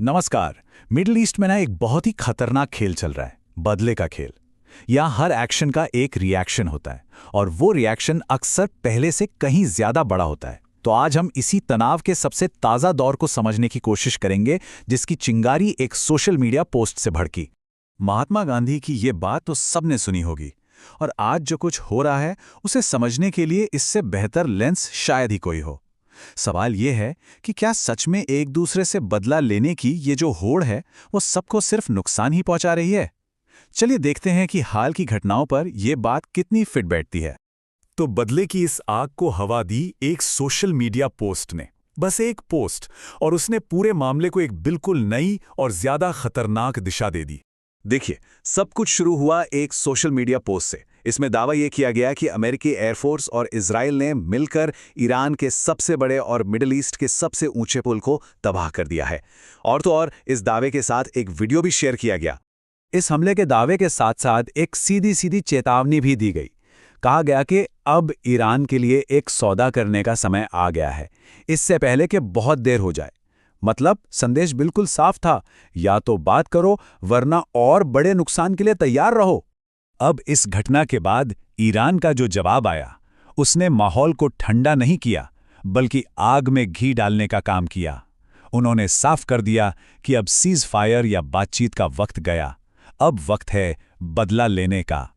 नमस्कार। Middle east में ना एक बहुत ही खतरनाक खेल चल रहा है, बदले का खेल। यहाँ हर एक्शन का एक रिएक्शन होता है और वो रिएक्शन अक्सर पहले से कहीं ज्यादा बड़ा होता है। तो आज हम इसी तनाव के सबसे ताजा दौर को समझने की कोशिश करेंगे, जिसकी चिंगारी एक सोशल मीडिया पोस्ट से भड़की। महात्मा गांधी की ये बात तो सबने सुनी होगी, और आज जो कुछ हो रहा है उसे समझने के लिए इससे बेहतर लेंस शायद ही कोई हो। सवाल ये है कि क्या सच में एक दूसरे से बदला लेने की ये जो होड़ है वो सबको सिर्फ नुकसान ही पहुंचा रही है। चलिए देखते हैं कि हाल की घटनाओं पर यह बात कितनी फिट बैठती है। तो बदले की इस आग को हवा दी एक सोशल मीडिया पोस्ट ने। बस एक पोस्ट, और उसने पूरे मामले को एक बिल्कुल नई और ज्यादा खतरनाक दिशा दे दी। देखिए, सब कुछ शुरू हुआ एक सोशल मीडिया पोस्ट से। इसमें दावा यह किया गया कि अमेरिकी एयरफोर्स और इजराइल ने मिलकर ईरान के सबसे बड़े और मिडिल ईस्ट के सबसे ऊंचे पुल को तबाह कर दिया है। और तो और इस दावे के साथ एक वीडियो भी शेयर किया गया। इस हमले के दावे के साथ साथ एक सीधी सीधी चेतावनी भी दी गई। कहा गया कि अब ईरान के लिए एक सौदा करने का समय आ गया है, इससे पहले कि बहुत देर हो जाए। मतलब संदेश बिल्कुल साफ था, या तो बात करो वरना और बड़े नुकसान के लिए तैयार रहो। अब इस घटना के बाद ईरान का जो जवाब आया, उसने माहौल को ठंडा नहीं किया, बल्कि आग में घी डालने का काम किया। उन्होंने साफ कर दिया कि अब सीज फायर या बातचीत का वक्त गया, अब वक्त है बदला लेने का।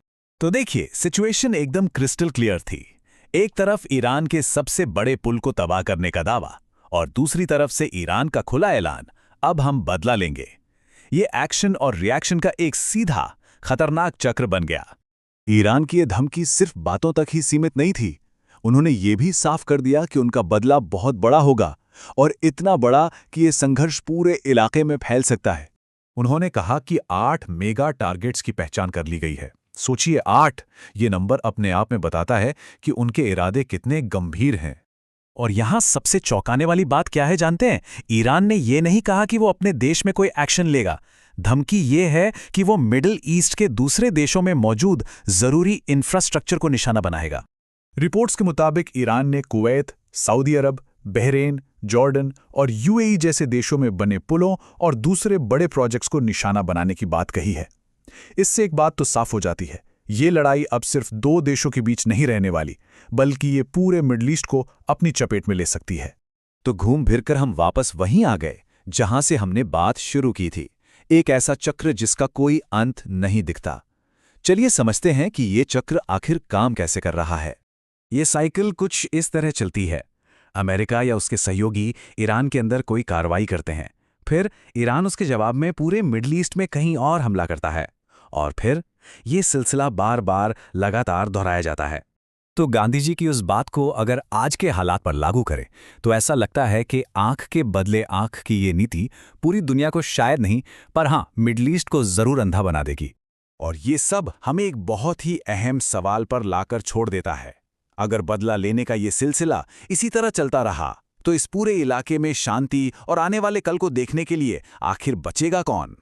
तो देखिए, सिचुएशन एकदम क्रिस्टल क्लियर थी। एक तरफ ईरान के सबसे बड़े पुल को तबाह करने का दावा, और दूसरी तरफ से ईरान का खुला ऐलान, अब हम बदला लेंगे। ये एक्शन और रिएक्शन का एक सीधा खतरनाक चक्र बन गया। ईरान की ये धमकी सिर्फ बातों तक ही सीमित नहीं थी। उन्होंने ये भी साफ कर दिया कि उनका बदला बहुत बड़ा होगा, और इतना बड़ा कि ये संघर्ष पूरे इलाके में फैल सकता है। उन्होंने कहा कि 8 मेगा टारगेट्स की पहचान कर ली गई है। सोचिए, 8! ये नंबर अपने आप में बताता है कि उनके इरादे कितने गंभीर हैं। और यहां सबसे चौंकाने वाली बात क्या है जानते हैं? ईरान ने यह नहीं कहा कि वो अपने देश में कोई एक्शन लेगा। धमकी ये है कि वो मिडिल ईस्ट के दूसरे देशों में मौजूद जरूरी इंफ्रास्ट्रक्चर को निशाना बनाएगा। रिपोर्ट्स के मुताबिक ईरान ने कुवैत, सऊदी अरब, बहरीन, जॉर्डन और यूएई जैसे देशों में बने पुलों और दूसरे बड़े प्रोजेक्ट्स को निशाना बनाने की बात कही है। इससे एक बात तो साफ हो जाती है, ये लड़ाई अब सिर्फ 2 देशों के बीच नहीं रहने वाली, बल्कि ये पूरे मिडिल ईस्ट को अपनी चपेट में ले सकती है। तो घूम फिर कर हम वापस वहीं आ गए जहां से हमने बात शुरू की थी। एक ऐसा चक्र जिसका कोई अंत नहीं दिखता। चलिए समझते हैं कि ये चक्र आखिर काम कैसे कर रहा है। ये साइकिल कुछ इस तरह चलती है। अमेरिका या उसके सहयोगी ईरान के अंदर कोई कार्रवाई करते हैं, फिर ईरान उसके जवाब में पूरे मिडिल ईस्ट में कहीं और हमला करता है, और फिर ये सिलसिला बार बार लगातार दोहराया जाता है। तो गांधी जी की उस बात को अगर आज के हालात पर लागू करें तो ऐसा लगता है कि आंख के बदले आंख की ये नीति पूरी दुनिया को शायद नहीं, पर हां, मिडिल ईस्ट को जरूर अंधा बना देगी। और ये सब हमें एक बहुत ही अहम सवाल पर लाकर छोड़ देता है। अगर बदला लेने का ये सिलसिला इसी तरह चलता रहा तो इस पूरे इलाके में शांति और आने वाले कल को देखने के लिए आखिर बचेगा कौन?